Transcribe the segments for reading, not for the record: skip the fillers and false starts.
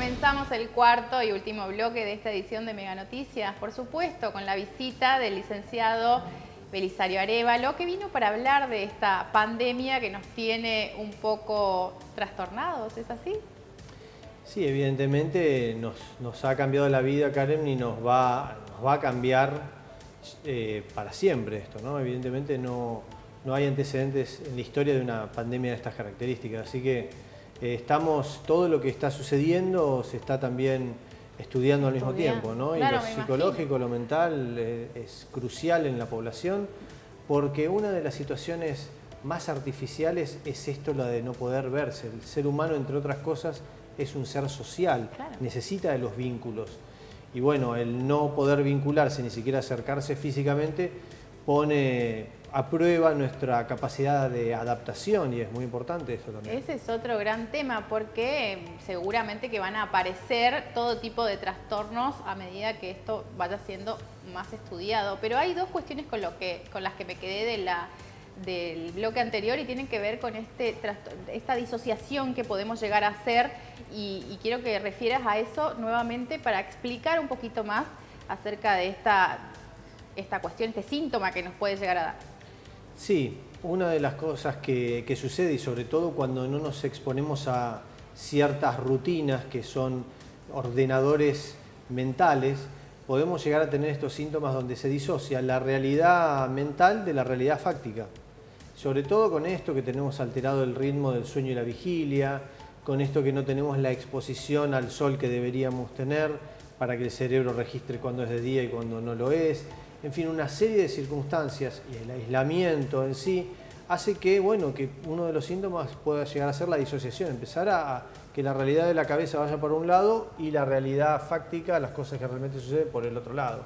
comenzamos el cuarto y último bloque de esta edición de Mega Noticias, por supuesto, con la visita del licenciado Belisario Arévalo, que vino para hablar de esta pandemia que nos tiene un poco trastornados, ¿es así? Sí, evidentemente nos ha cambiado la vida, Karen, y nos va a cambiar para siempre esto, ¿no? Evidentemente no hay antecedentes en la historia de una pandemia de estas características, así que todo lo que está sucediendo se está también estudiando al mismo tiempo, ¿no? Claro, y lo psicológico, lo mental es crucial en la población, porque una de las situaciones más artificiales es esto, la de no poder verse. El ser humano, entre otras cosas, es un ser social, claro, necesita de los vínculos. Y bueno, el no poder vincularse, ni siquiera acercarse físicamente, pone a prueba nuestra capacidad de adaptación, y es muy importante eso también. Ese es otro gran tema, porque seguramente que van a aparecer todo tipo de trastornos a medida que esto vaya siendo más estudiado. Pero hay dos cuestiones con las que me quedé del bloque anterior y tienen que ver con esta disociación que podemos llegar a hacer, y quiero que refieras a eso nuevamente para explicar un poquito más acerca de esta cuestión, este síntoma que nos puede llegar a dar. Sí, una de las cosas que sucede, y sobre todo cuando no nos exponemos a ciertas rutinas que son ordenadores mentales, podemos llegar a tener estos síntomas donde se disocia la realidad mental de la realidad fáctica. Sobre todo con esto que tenemos alterado el ritmo del sueño y la vigilia, con esto que no tenemos la exposición al sol que deberíamos tener para que el cerebro registre cuando es de día y cuando no lo es. En fin, una serie de circunstancias, y el aislamiento en sí hace que, bueno, que uno de los síntomas pueda llegar a ser la disociación, empezar a que la realidad de la cabeza vaya por un lado y la realidad fáctica, las cosas que realmente suceden, por el otro lado.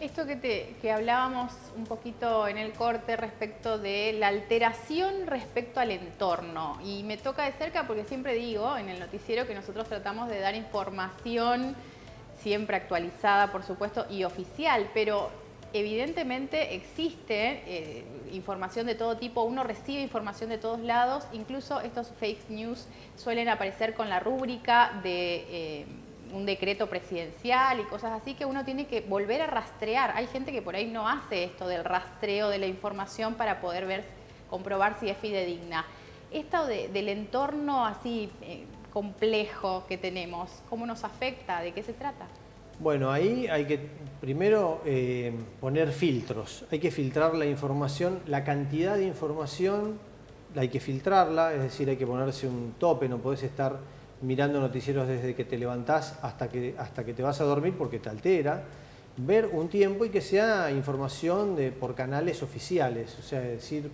Esto que hablábamos un poquito en el corte respecto de la alteración respecto al entorno, y me toca de cerca porque siempre digo en el noticiero que nosotros tratamos de dar información siempre actualizada, por supuesto, y oficial, pero evidentemente existe información de todo tipo, uno recibe información de todos lados, incluso estos fake news suelen aparecer con la rúbrica de un decreto presidencial y cosas así que uno tiene que volver a rastrear. Hay gente que por ahí no hace esto del rastreo de la información para poder comprobar si es fidedigna. Esto del entorno así complejo que tenemos, ¿cómo nos afecta? ¿De qué se trata? Bueno, ahí hay que primero poner filtros. Hay que filtrar la información, la cantidad de información hay que filtrarla, es decir, hay que ponerse un tope, no podés estar mirando noticieros desde que te levantás hasta que te vas a dormir porque te altera. Ver un tiempo y que sea información por canales oficiales, o sea, es decir,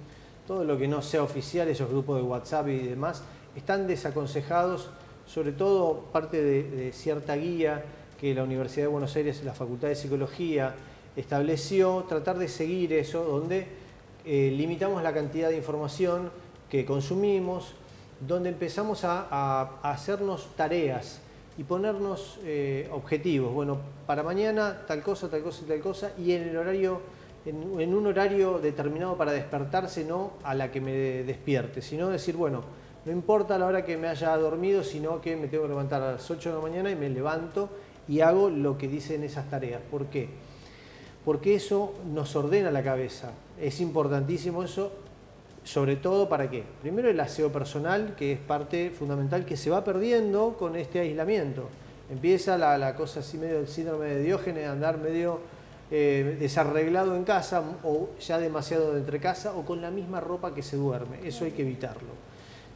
todo lo que no sea oficial, esos grupos de WhatsApp y demás, están desaconsejados, sobre todo parte de cierta guía que la Universidad de Buenos Aires, la Facultad de Psicología, estableció, tratar de seguir eso, donde limitamos la cantidad de información que consumimos, donde empezamos a hacernos tareas y ponernos objetivos. Bueno, para mañana tal cosa, tal cosa y tal cosa, y en un horario determinado para despertarse, no a la que me despierte, sino decir, bueno, no importa la hora que me haya dormido, sino que me tengo que levantar a las 8 de la mañana y me levanto y hago lo que dicen esas tareas. ¿Por qué? Porque eso nos ordena la cabeza. Es importantísimo eso, sobre todo ¿para qué? Primero el aseo personal, que es parte fundamental, que se va perdiendo con este aislamiento. Empieza la cosa así medio del síndrome de Diógenes, andar medio desarreglado en casa, o ya demasiado de entre casa, o con la misma ropa que se duerme. Eso hay que evitarlo.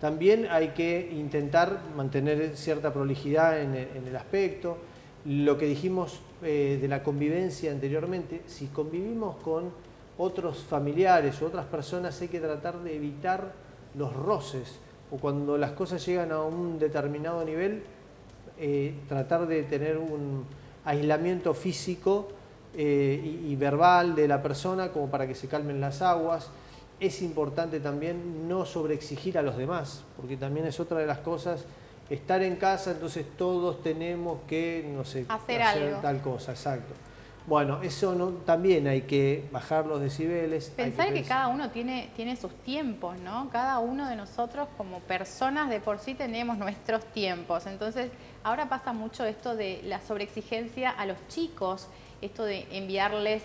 También hay que intentar mantener cierta prolijidad en el aspecto. Lo que dijimos de la convivencia anteriormente, si convivimos con otros familiares o otras personas, hay que tratar de evitar los roces, o cuando las cosas llegan a un determinado nivel, tratar de tener un aislamiento físico y verbal de la persona, como para que se calmen las aguas. Es importante también no sobreexigir a los demás, porque también es otra de las cosas. Estar en casa, entonces todos tenemos que, no sé, hacer tal cosa, exacto. Bueno, eso no, también hay que bajar los decibeles. Pensar que cada uno tiene sus tiempos, ¿no? Cada uno de nosotros como personas de por sí tenemos nuestros tiempos. Entonces, ahora pasa mucho esto de la sobreexigencia a los chicos, esto de enviarles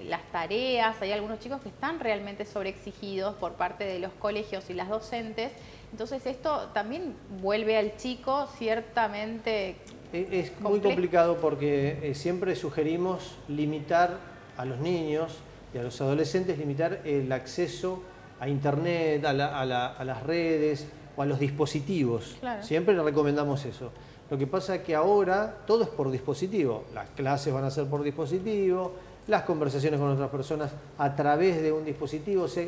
las tareas. Hay algunos chicos que están realmente sobreexigidos por parte de los colegios y las docentes. Entonces, esto también vuelve al chico ciertamente... Es muy complicado porque siempre sugerimos limitar a los niños y a los adolescentes, limitar el acceso a internet, a las redes o a los dispositivos. Claro. Siempre le recomendamos eso. Lo que pasa es que ahora todo es por dispositivo. Las clases van a ser por dispositivo, las conversaciones con otras personas a través de un dispositivo. O sea,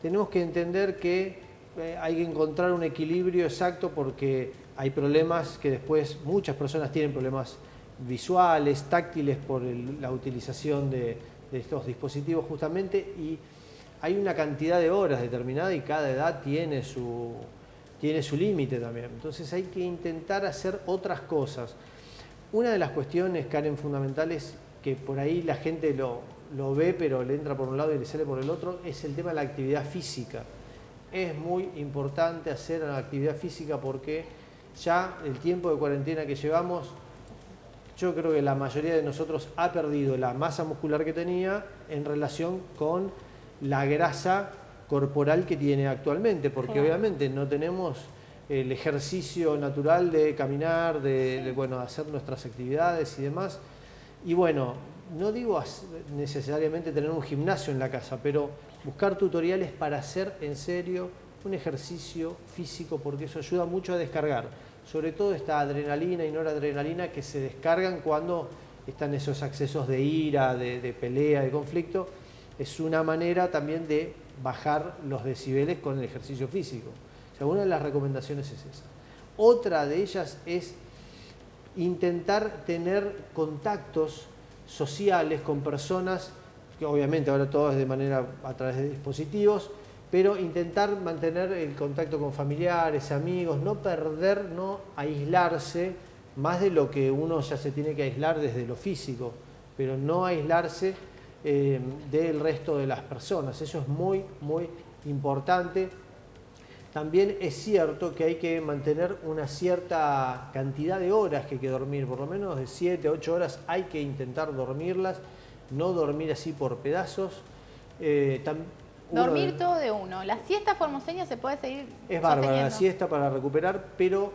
tenemos que entender que hay que encontrar un equilibrio exacto porque hay problemas que después muchas personas tienen problemas visuales, táctiles por la utilización de estos dispositivos justamente, y hay una cantidad de horas determinada y cada edad tiene su límite también. Entonces hay que intentar hacer otras cosas. Una de las cuestiones, Karen, fundamentales que por ahí la gente lo ve pero le entra por un lado y le sale por el otro, es el tema de la actividad física. Es muy importante hacer la actividad física porque ya el tiempo de cuarentena que llevamos, yo creo que la mayoría de nosotros ha perdido la masa muscular que tenía en relación con la grasa corporal que tiene actualmente, porque obviamente no tenemos el ejercicio natural de caminar, de hacer nuestras actividades y demás. Y bueno, no digo necesariamente tener un gimnasio en la casa, pero buscar tutoriales para hacer en serio un ejercicio físico, porque eso ayuda mucho a descargar, sobre todo esta adrenalina y noradrenalina que se descargan cuando están esos accesos de ira, de pelea, de conflicto. Es una manera también de bajar los decibeles con el ejercicio físico. O sea, una de las recomendaciones es esa. Otra de ellas es intentar tener contactos sociales con personas, que obviamente ahora todo es de manera a través de dispositivos, pero intentar mantener el contacto con familiares, amigos, no perder, no aislarse más de lo que uno ya se tiene que aislar desde lo físico, pero no aislarse del resto de las personas. Eso es muy, muy importante. También es cierto que hay que mantener una cierta cantidad de horas que hay que dormir, por lo menos de 7 a 8 horas hay que intentar dormirlas, no dormir así por pedazos. Dormir todo de uno. La siesta formoseña se puede seguir Es bárbara la siesta para recuperar, pero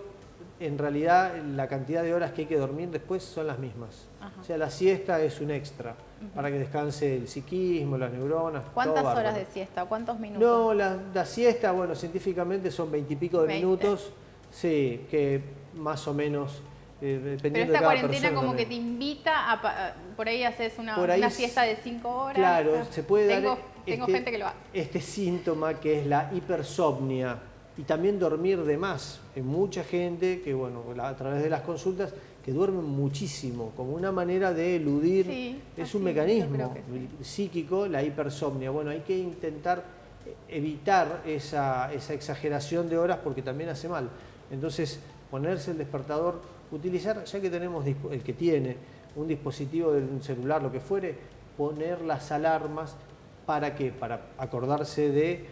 en realidad la cantidad de horas que hay que dormir después son las mismas. Ajá. O sea, la siesta es un extra para que descanse el psiquismo, las neuronas. ¿Cuántas horas de siesta? ¿Cuántos minutos? No, la siesta, bueno, científicamente son 20 y pico de 20 minutos. Sí, que más o menos... Pero esta cuarentena como también, que te invita a por ahí haces una siesta de 5 horas. Claro, se puede dar tengo gente que lo hace. Este síntoma que es la hipersomnia y también dormir de más. Hay mucha gente que, bueno, a través de las consultas, que duermen muchísimo, como una manera de eludir, es un mecanismo psíquico, la hipersomnia. Bueno, hay que intentar evitar esa exageración de horas porque también hace mal. Entonces, ponerse el despertador, utilizar, ya que tenemos el que tiene un dispositivo de un celular, lo que fuere, poner las alarmas. ¿Para qué? Para acordarse de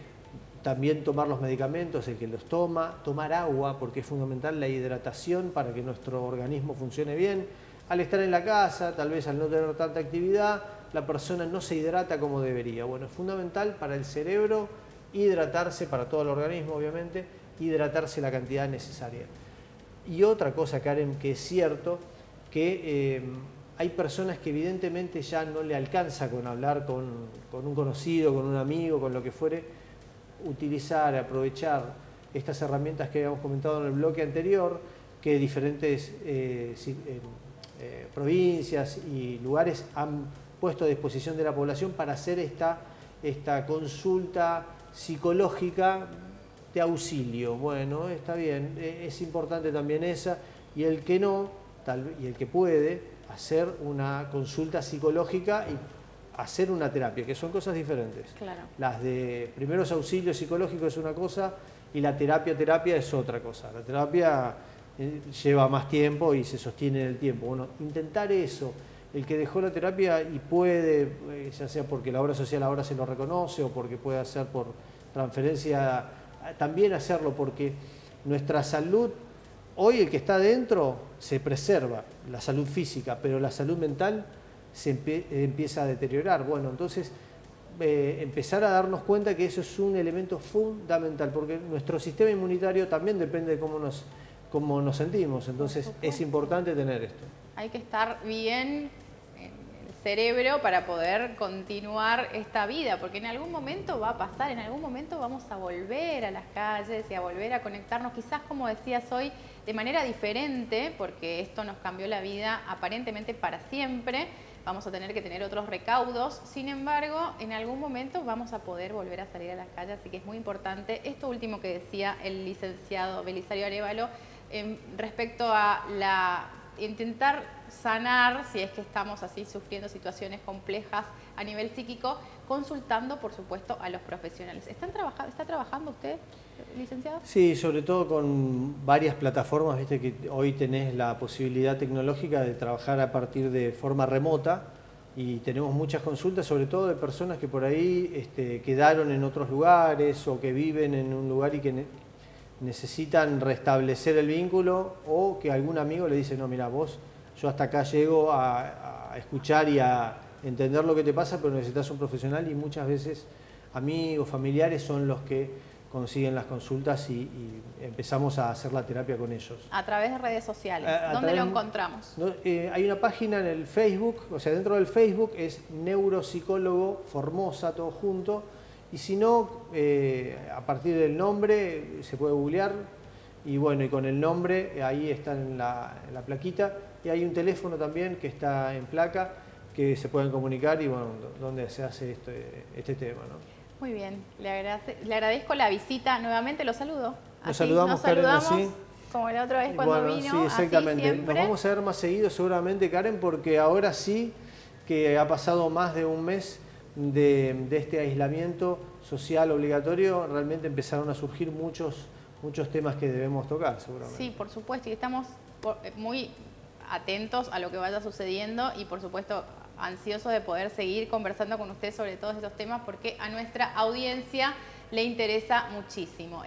también tomar los medicamentos, el que los toma, tomar agua, porque es fundamental la hidratación para que nuestro organismo funcione bien. Al estar en la casa, tal vez al no tener tanta actividad, la persona no se hidrata como debería. Bueno, es fundamental para el cerebro hidratarse, para todo el organismo obviamente, hidratarse la cantidad necesaria. Y otra cosa, Karen, que es cierto, que hay personas que evidentemente ya no le alcanza con hablar con un conocido, con un amigo, con lo que fuere, utilizar, aprovechar estas herramientas que habíamos comentado en el bloque anterior, que diferentes provincias y lugares han puesto a disposición de la población para hacer esta consulta psicológica de auxilio. Bueno, está bien, es importante también esa, y el que no, y el que puede, hacer una consulta psicológica y hacer una terapia, que son cosas diferentes. Claro. Las de primeros auxilios psicológicos es una cosa y la terapia es otra cosa. La terapia lleva más tiempo y se sostiene en el tiempo. Bueno, intentar eso el que dejó la terapia y puede, ya sea porque la obra social ahora se lo reconoce o porque puede hacer por transferencia, también hacerlo, porque nuestra salud, hoy el que está adentro se preserva, la salud física, pero la salud mental se empieza a deteriorar. Bueno, entonces empezar a darnos cuenta que eso es un elemento fundamental, porque nuestro sistema inmunitario también depende de cómo nos sentimos, entonces es importante tener esto. Hay que estar bien en el cerebro para poder continuar esta vida, porque en algún momento va a pasar, en algún momento vamos a volver a las calles y a volver a conectarnos, quizás como decías hoy, de manera diferente, porque esto nos cambió la vida aparentemente para siempre. Vamos a tener que tener otros recaudos, sin embargo, en algún momento vamos a poder volver a salir a las calles, así que es muy importante esto último que decía el licenciado Belisario Arévalo respecto a intentar sanar, si es que estamos así sufriendo situaciones complejas a nivel psíquico, consultando, por supuesto, a los profesionales. ¿Está trabajando usted, licenciado? Sí, sobre todo con varias plataformas, viste que hoy tenés la posibilidad tecnológica de trabajar a partir de forma remota y tenemos muchas consultas, sobre todo de personas que por ahí quedaron en otros lugares o que viven en un lugar y que necesitan restablecer el vínculo, o que algún amigo le dice, no, mira, yo hasta acá llego a escuchar y a entender lo que te pasa, pero necesitas un profesional, y muchas veces amigos, familiares son los que consiguen las consultas y empezamos a hacer la terapia con ellos. A través de redes sociales. ¿Dónde lo encontramos? Hay una página en el Facebook, o sea, dentro del Facebook es Neuropsicólogo Formosa, todo junto, y si no, a partir del nombre se puede googlear, y bueno, y con el nombre ahí está en la plaquita, y hay un teléfono también que está en placa, que se pueden comunicar y bueno, donde se hace este tema, ¿no? Muy bien, le agradezco la visita nuevamente, lo saludo. Nos saludamos, Karen, así. Como la otra vez cuando vino. Sí, exactamente. Nos vamos a ver más seguido seguramente, Karen, porque ahora sí que ha pasado más de un mes de este aislamiento social obligatorio, realmente empezaron a surgir muchos temas que debemos tocar, seguramente. Sí, por supuesto, y estamos muy atentos a lo que vaya sucediendo y por supuesto ansiosos de poder seguir conversando con usted sobre todos estos temas, porque a nuestra audiencia le interesa muchísimo.